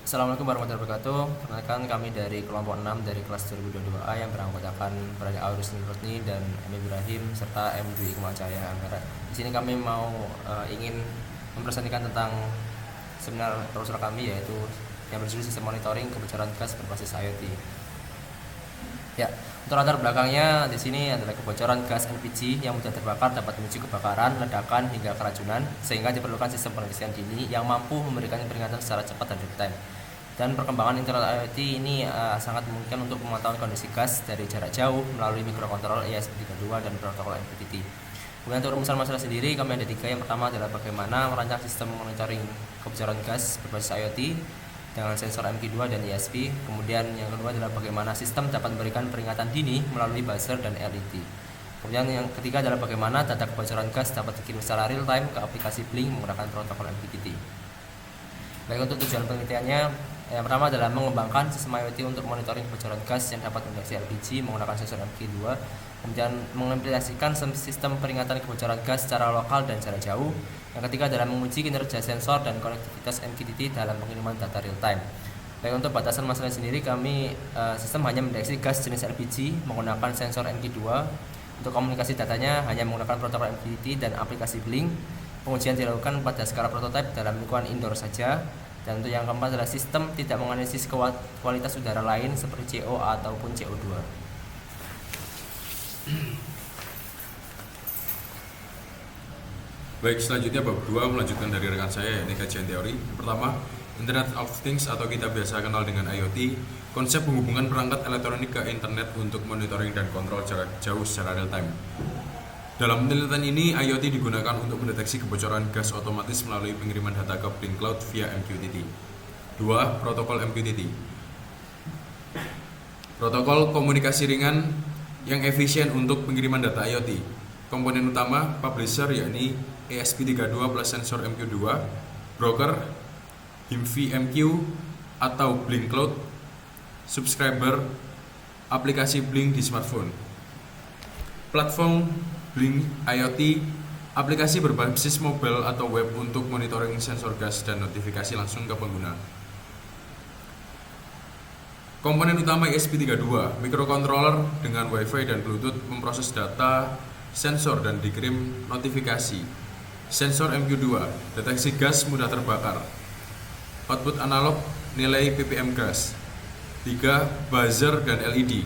Assalamualaikum warahmatullahi wabarakatuh. Perkenalkan kami dari kelompok 6 dari kelas 2022A yang beranggotakan Brani Aurus Nurutni dan M. Ibrahim serta M. Dwi Ikmalcaya Anggaran. Di sini kami mau ingin mempresentasikan tentang seminar proposal kami, yaitu yang berjudul Sistem Monitoring Kebocoran Gas Berbasis IoT. Ya, untuk latar belakangnya di sini adalah kebocoran gas LPG yang mudah terbakar dapat memicu kebakaran, ledakan hingga keracunan, sehingga diperlukan sistem pendeteksian dini yang mampu memberikan peringatan secara cepat dan real time. Dan perkembangan internet IoT ini sangat memungkinkan untuk pemantauan kondisi gas dari jarak jauh melalui mikrokontroller ESP32 dan protokol MQTT. Kemudian untuk rumusan masalah sendiri kami ada 3. Yang pertama adalah bagaimana merancang sistem monitoring kebocoran gas berbasis IoT dengan sensor MQ2 dan ESP. Kemudian yang kedua adalah bagaimana sistem dapat memberikan peringatan dini melalui buzzer dan LED. Kemudian yang ketiga adalah bagaimana data kebocoran gas dapat dikirim secara real time ke aplikasi Blink menggunakan protokol MQTT. Baik, untuk tujuan penelitiannya, yang pertama adalah mengembangkan sistem IoT untuk monitoring kebocoran gas yang dapat mendeteksi LPG menggunakan sensor MQ2, kemudian mengimplementasikan sistem peringatan kebocoran gas secara lokal dan jarak jauh. Yang ketiga adalah menguji kinerja sensor dan konektivitas MQTT dalam pengiriman data real time. Baik, untuk batasan masalah sendiri kami sistem hanya mendeteksi gas jenis LPG menggunakan sensor MQ2. Untuk komunikasi datanya hanya menggunakan protokol MQTT dan aplikasi Blink. Pengujian dilakukan pada skala prototipe dalam lingkungan indoor saja. Dan untuk yang keempat adalah sistem tidak menganalisis kualitas udara lain seperti CO ataupun CO2. Baik, selanjutnya bab 2 melanjutkan dari rekan saya, yakni kajian teori. Pertama, Internet of Things atau kita biasa kenal dengan IoT, konsep penghubungan perangkat elektronik ke internet untuk monitoring dan kontrol jarak jauh secara real time. Dalam penelitian ini, IoT digunakan untuk mendeteksi kebocoran gas otomatis melalui pengiriman data ke Blink Cloud via MQTT. 2. Protokol MQTT. Protokol komunikasi ringan yang efisien untuk pengiriman data IoT. Komponen utama, publisher yakni ESP32 plus sensor MQ2, broker, HIMV-MQ atau Blink Cloud, subscriber, aplikasi Blink di smartphone. Platform Blink IoT, aplikasi berbasis mobile atau web untuk monitoring sensor gas dan notifikasi langsung ke pengguna. Komponen utama ESP32, mikrokontroller dengan Wi-Fi dan Bluetooth memproses data sensor dan dikirim notifikasi. Sensor MQ2, deteksi gas mudah terbakar. Output analog, nilai ppm gas. 3. Buzzer dan LED,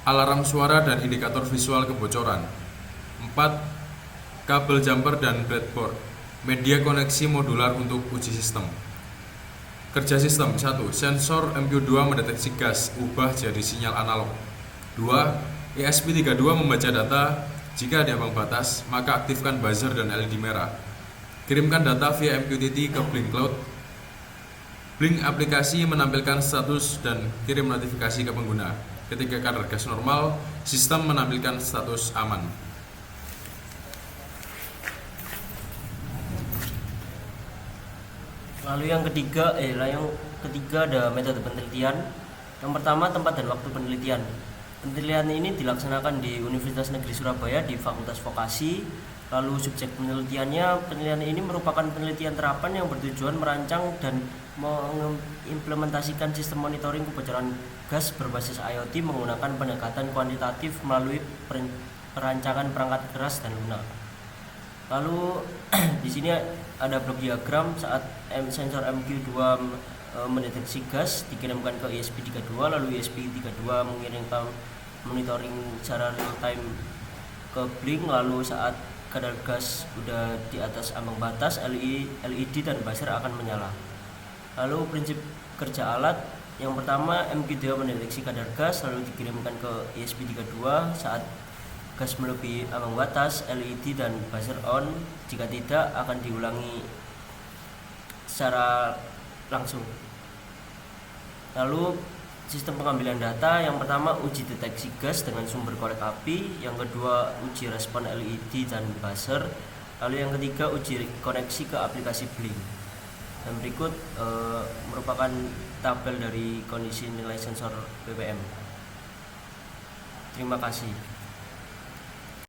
alarm suara dan indikator visual kebocoran. 4. Kabel jumper dan breadboard, media koneksi modular untuk uji sistem. Kerja sistem. 1. Sensor MQ2 mendeteksi gas, ubah jadi sinyal analog. 2. ESP32 membaca data, jika ada ambang batas, maka aktifkan buzzer dan LED merah. Kirimkan data via MQTT ke Blink Cloud. Blink aplikasi menampilkan status dan kirim notifikasi ke pengguna. Ketika kadar gas normal, sistem menampilkan status aman. Lalu yang ketiga ada metode penelitian. Yang pertama, tempat dan waktu penelitian. Penelitian ini dilaksanakan di Universitas Negeri Surabaya di Fakultas Vokasi. Lalu subjek penelitian ini merupakan penelitian terapan yang bertujuan merancang dan mengimplementasikan sistem monitoring kebocoran gas berbasis IoT menggunakan pendekatan kuantitatif melalui perancangan perangkat keras dan lunak. Lalu di sini ada blok diagram saat sensor MQ2 mendeteksi gas dikirimkan ke ESP32, lalu ESP32 mengirimkan monitoring secara real time ke Blink, lalu saat kadar gas sudah di atas ambang batas, LED dan buzzer akan menyala. Lalu prinsip kerja alat, yang pertama MQ2 mendeteksi kadar gas lalu dikirimkan ke ESP32. Saat gas melebihi ambang batas, LED dan buzzer on. Jika tidak, akan diulangi secara langsung. Lalu sistem pengambilan data, yang pertama uji deteksi gas dengan sumber korek api, yang kedua uji respon LED dan buzzer, lalu yang ketiga uji koneksi ke aplikasi Blink. Dan berikut merupakan tabel dari kondisi nilai sensor ppm. Terima kasih.